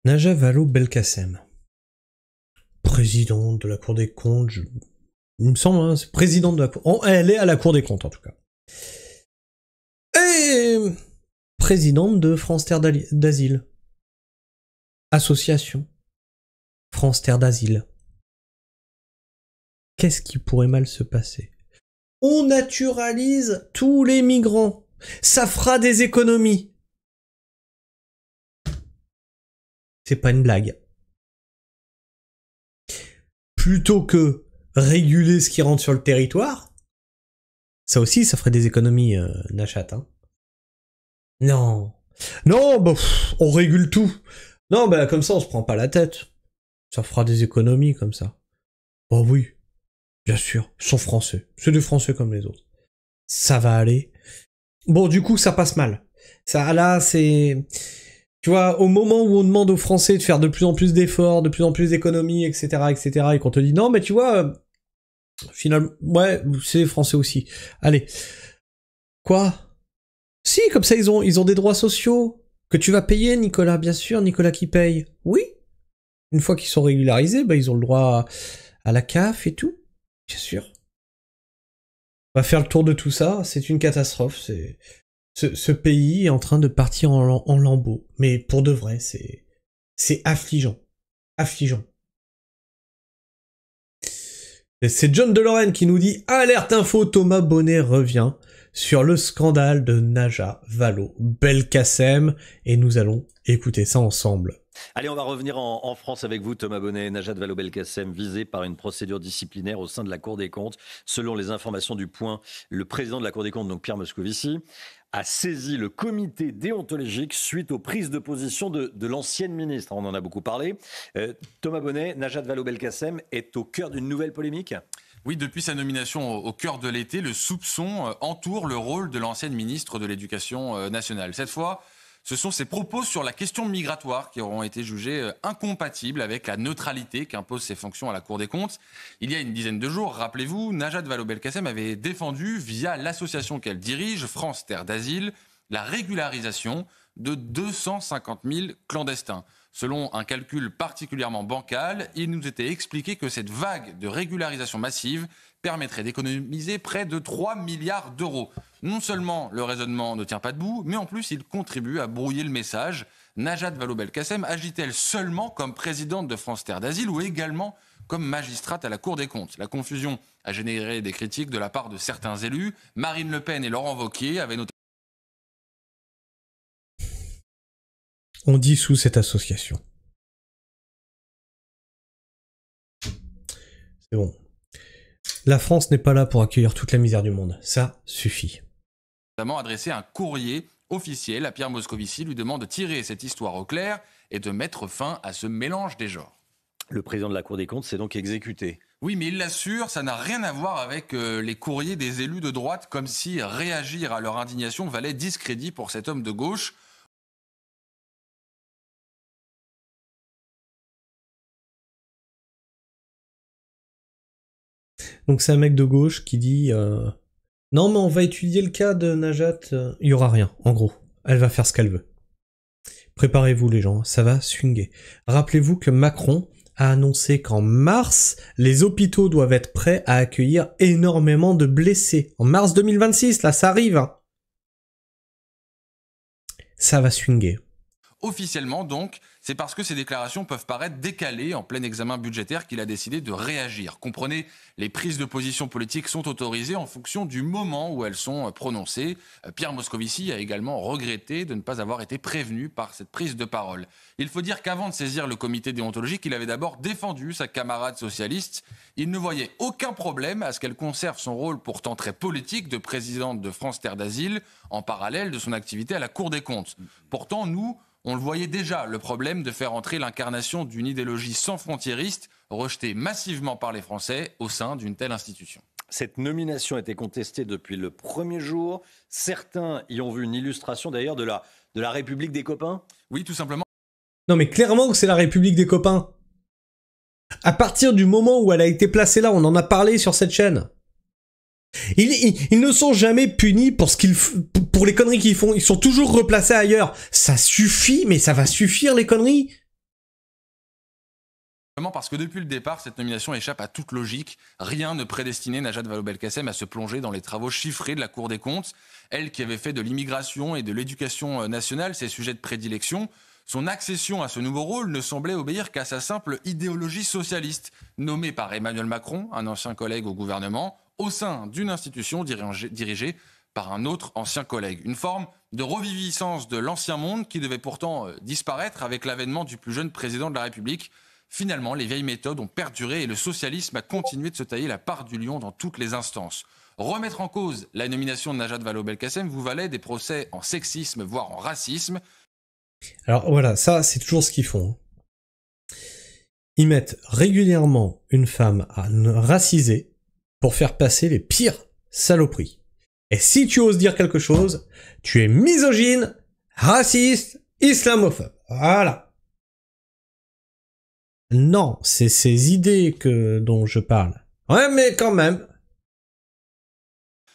Najat Vallaud-Belkacem, présidente de la Cour des comptes, il me semble, hein, c'est présidente de la Cour... Elle est à la Cour des comptes, en tout cas. Et présidente de France Terre d'Asile. Association France Terre d'Asile. Qu'est-ce qui pourrait mal se passer? On naturalise tous les migrants. Ça fera des économies. C'est pas une blague. Plutôt que réguler ce qui rentre sur le territoire, ça aussi, ça ferait des économies, Najat. Hein. Non. Non, bah, on régule tout. Non, bah comme ça, on se prend pas la tête. Ça fera des économies comme ça. Oh oui, bien sûr, ils sont français. C'est des Français comme les autres. Ça va aller. Bon, du coup, ça passe mal. Ça, là, c'est... Tu vois, au moment où on demande aux Français de faire de plus en plus d'efforts, de plus en plus d'économies, etc., et qu'on te dit non, mais tu vois, finalement, ouais, c'est les Français aussi. Allez. Quoi? Si, comme ça, ils ont des droits sociaux que tu vas payer, Nicolas, bien sûr, Nicolas qui paye. Oui. Une fois qu'ils sont régularisés, bah, ils ont le droit à la CAF et tout. Bien sûr. On va faire le tour de tout ça, c'est une catastrophe, c'est... Ce pays est en train de partir en lambeaux. Mais pour de vrai, c'est affligeant. Affligeant. Et c'est John de Lorraine qui nous dit « Alerte info, Thomas Bonnet revient sur le scandale de Najat Vallaud-Belkacem » et nous allons écouter ça ensemble. Allez, on va revenir en France avec vous, Thomas Bonnet. Najat Vallaud-Belkacem visée par une procédure disciplinaire au sein de la Cour des comptes. Selon les informations du Point, le président de la Cour des comptes, donc Pierre Moscovici, a saisi le comité déontologique suite aux prises de position de l'ancienne ministre. On en a beaucoup parlé. Thomas Bonnet, Najat Vallaud-Belkacem est au cœur d'une nouvelle polémique. Oui, depuis sa nomination au cœur de l'été, le soupçon entoure le rôle de l'ancienne ministre de l'Éducation nationale. Cette fois, ce sont ses propos sur la question migratoire qui auront été jugés incompatibles avec la neutralité qu'imposent ses fonctions à la Cour des comptes. Il y a une dizaine de jours, rappelez-vous, Najat Vallaud-Belkacem avait défendu, via l'association qu'elle dirige, France Terre d'Asile, la régularisation de 250 000 clandestins. Selon un calcul particulièrement bancal, il nous était expliqué que cette vague de régularisation massive permettrait d'économiser près de 3 milliards d'euros. Non seulement le raisonnement ne tient pas debout, mais en plus il contribue à brouiller le message. Najat Vallaud-Belkacem agit-elle seulement comme présidente de France Terre d'Asile ou également comme magistrate à la Cour des comptes? La confusion a généré des critiques de la part de certains élus. Marine Le Pen et Laurent Wauquiez avaient notamment... On dissout cette association. C'est bon. La France n'est pas là pour accueillir toute la misère du monde. Ça suffit. Adressé un courrier officiel à Pierre Moscovici, lui demande de tirer cette histoire au clair et de mettre fin à ce mélange des genres. Le président de la Cour des comptes s'est donc exécuté. Oui, mais il l'assure, ça n'a rien à voir avec les courriers des élus de droite, comme si réagir à leur indignation valait discrédit pour cet homme de gauche. Donc c'est un mec de gauche qui dit non mais on va étudier le cas de Najat, il y aura rien, en gros. Elle va faire ce qu'elle veut. Préparez-vous les gens, ça va swinguer. Rappelez-vous que Macron a annoncé qu'en mars, les hôpitaux doivent être prêts à accueillir énormément de blessés. En mars 2026, là ça arrive. Hein. Ça va swinguer. Officiellement donc, c'est parce que ces déclarations peuvent paraître décalées en plein examen budgétaire qu'il a décidé de réagir. Comprenez, les prises de position politiques sont autorisées en fonction du moment où elles sont prononcées. Pierre Moscovici a également regretté de ne pas avoir été prévenu par cette prise de parole. Il faut dire qu'avant de saisir le comité déontologique, il avait d'abord défendu sa camarade socialiste. Il ne voyait aucun problème à ce qu'elle conserve son rôle pourtant très politique de présidente de France Terre d'Asile en parallèle de son activité à la Cour des comptes. Pourtant, nous... on le voyait déjà, le problème de faire entrer l'incarnation d'une idéologie sans frontiériste, rejetée massivement par les Français au sein d'une telle institution. Cette nomination a été contestée depuis le premier jour. Certains y ont vu une illustration d'ailleurs de la République des copains. Oui, tout simplement. Non mais clairement que c'est la République des copains. À partir du moment où elle a été placée là, on en a parlé sur cette chaîne. Ils ne sont jamais punis pour pour les conneries qu'ils font. Ils sont toujours replacés ailleurs. Ça suffit, mais ça va suffire les conneries. Parce que depuis le départ, cette nomination échappe à toute logique. Rien ne prédestinait Najat Vallaud-Belkacem à se plonger dans les travaux chiffrés de la Cour des comptes. Elle qui avait fait de l'immigration et de l'éducation nationale ses sujets de prédilection, son accession à ce nouveau rôle ne semblait obéir qu'à sa simple idéologie socialiste, nommée par Emmanuel Macron, un ancien collègue au gouvernement, au sein d'une institution dirigée par un autre ancien collègue. Une forme de reviviscence de l'ancien monde qui devait pourtant disparaître avec l'avènement du plus jeune président de la République. Finalement, les vieilles méthodes ont perduré et le socialisme a continué de se tailler la part du lion dans toutes les instances. Remettre en cause la nomination de Najat Vallaud-Belkacem vous valait des procès en sexisme, voire en racisme. Alors voilà, ça c'est toujours ce qu'ils font. Ils mettent régulièrement une femme à raciser pour faire passer les pires saloperies. Et si tu oses dire quelque chose, tu es misogyne, raciste, islamophobe. Voilà. Non, c'est ces idées dont je parle. Ouais, mais quand même.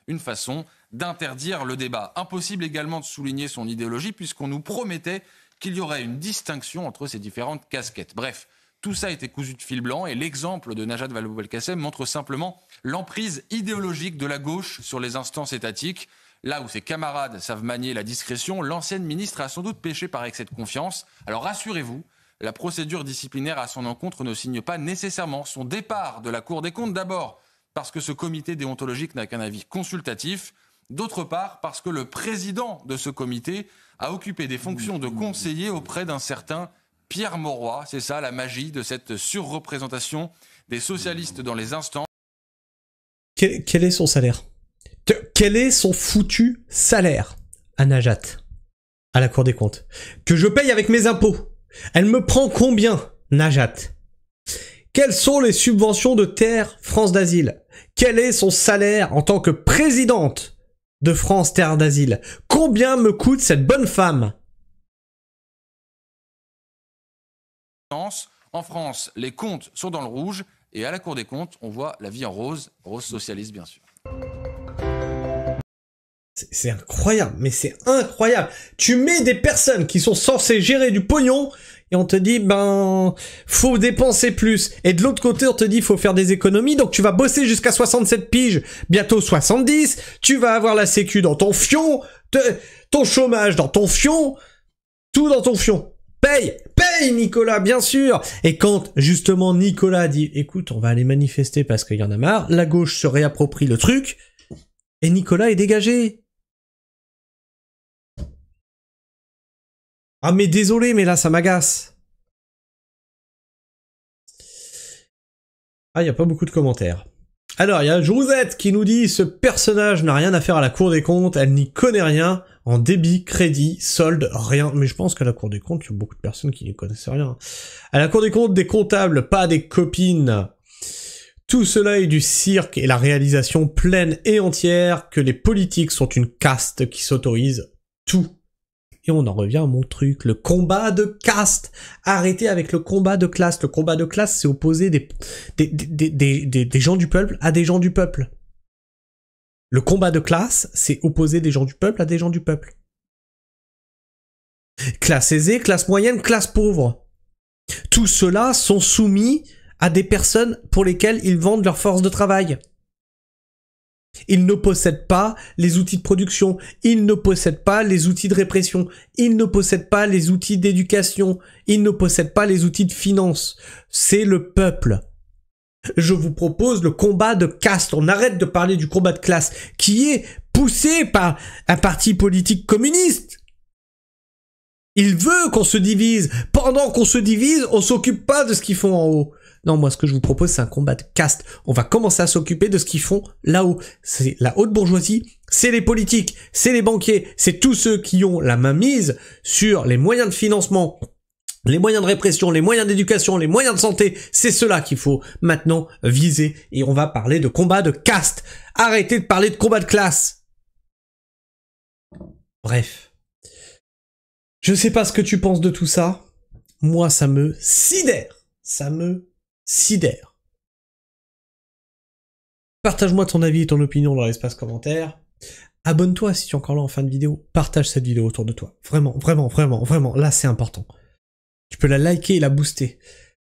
Une façon d'interdire le débat. Impossible également de souligner son idéologie puisqu'on nous promettait qu'il y aurait une distinction entre ces différentes casquettes. Bref, tout ça était cousu de fil blanc et l'exemple de Najat Vallaud-Belkacem montre simplement l'emprise idéologique de la gauche sur les instances étatiques. Là où ses camarades savent manier la discrétion, l'ancienne ministre a sans doute péché par excès de confiance. Alors rassurez-vous, la procédure disciplinaire à son encontre ne signe pas nécessairement son départ de la Cour des comptes. D'abord, parce que ce comité déontologique n'a qu'un avis consultatif. D'autre part, parce que le président de ce comité a occupé des fonctions de conseiller auprès d'un certain Pierre Mauroy. C'est ça la magie de cette surreprésentation des socialistes dans les instances. Quel est son salaire? Quel est son foutu salaire à Najat, à la Cour des comptes, que je paye avec mes impôts? Elle me prend combien, Najat? Quelles sont les subventions de Terre France d'Asile? Quel est son salaire en tant que présidente de France Terre d'Asile? Combien me coûte cette bonne femme? En France, les comptes sont dans le rouge et à la Cour des comptes, on voit la vie en rose, rose socialiste bien sûr. C'est incroyable, mais c'est incroyable. Tu mets des personnes qui sont censées gérer du pognon et on te dit, faut dépenser plus. Et de l'autre côté, on te dit, faut faire des économies. Donc tu vas bosser jusqu'à 67 piges, bientôt 70. Tu vas avoir la sécu dans ton fion, ton chômage dans ton fion, tout dans ton fion. Paye Nicolas, bien sûr. Et quand justement Nicolas dit, écoute, on va aller manifester parce qu'il y en a marre, la gauche se réapproprie le truc et Nicolas est dégagé. Ah mais désolé, mais là ça m'agace. Ah, il y a pas beaucoup de commentaires. Alors, il y a Josette qui nous dit « Ce personnage n'a rien à faire à la Cour des comptes, elle n'y connaît rien, en débit, crédit, solde, rien. » Mais je pense qu'à la Cour des comptes, il y a beaucoup de personnes qui n'y connaissent rien. À la Cour des comptes, des comptables, pas des copines. Tout cela est du cirque et la réalisation pleine et entière que les politiques sont une caste qui s'autorise tout. Et on en revient à mon truc, le combat de caste. Arrêtez avec le combat de classe. Le combat de classe, c'est opposer des gens du peuple à des gens du peuple. Le combat de classe, c'est opposer des gens du peuple à des gens du peuple. Classe aisée, classe moyenne, classe pauvre. Tous ceux-là sont soumis à des personnes pour lesquelles ils vendent leur force de travail. Ils ne possèdent pas les outils de production, ils ne possèdent pas les outils de répression, ils ne possèdent pas les outils d'éducation, ils ne possèdent pas les outils de finance. C'est le peuple. Je vous propose le combat de caste. On arrête de parler du combat de classe qui est poussé par un parti politique communiste. Il veut qu'on se divise. Pendant qu'on se divise, on s'occupe pas de ce qu'ils font en haut. Non, moi, ce que je vous propose, c'est un combat de caste. On va commencer à s'occuper de ce qu'ils font là-haut. C'est la haute bourgeoisie, c'est les politiques, c'est les banquiers, c'est tous ceux qui ont la main mise sur les moyens de financement, les moyens de répression, les moyens d'éducation, les moyens de santé. C'est cela qu'il faut maintenant viser. Et on va parler de combat de caste. Arrêtez de parler de combat de classe. Bref. Je sais pas ce que tu penses de tout ça. Moi, ça me sidère. Ça me sidère. Partage-moi ton avis et ton opinion dans l'espace commentaire. Abonne-toi si tu es encore là en fin de vidéo. Partage cette vidéo autour de toi. Vraiment, vraiment, vraiment, vraiment. Là, c'est important. Tu peux la liker et la booster.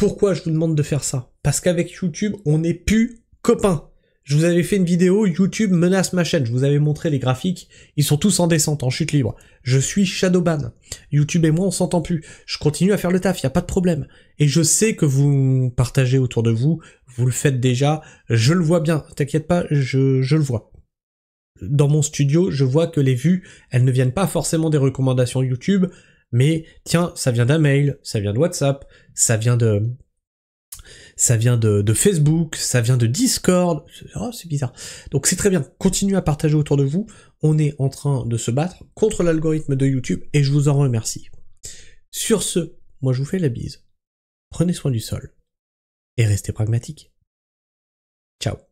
Pourquoi je vous demande de faire ça? Parce qu'avec YouTube, on n'est plus copains. Je vous avais fait une vidéo, YouTube menace ma chaîne. Je vous avais montré les graphiques. Ils sont tous en descente, en chute libre. Je suis shadowban. YouTube et moi, on s'entend plus. Je continue à faire le taf, y a pas de problème. Et je sais que vous partagez autour de vous. Vous le faites déjà. Je le vois bien. T'inquiète pas, je le vois. Dans mon studio, je vois que les vues, elles ne viennent pas forcément des recommandations YouTube, mais tiens, ça vient d'un mail, ça vient de WhatsApp, ça vient de Facebook, ça vient de Discord. Oh, c'est bizarre. Donc c'est très bien. Continuez à partager autour de vous. On est en train de se battre contre l'algorithme de YouTube et je vous en remercie. Sur ce, moi je vous fais la bise. Prenez soin du sol et restez pragmatiques. Ciao.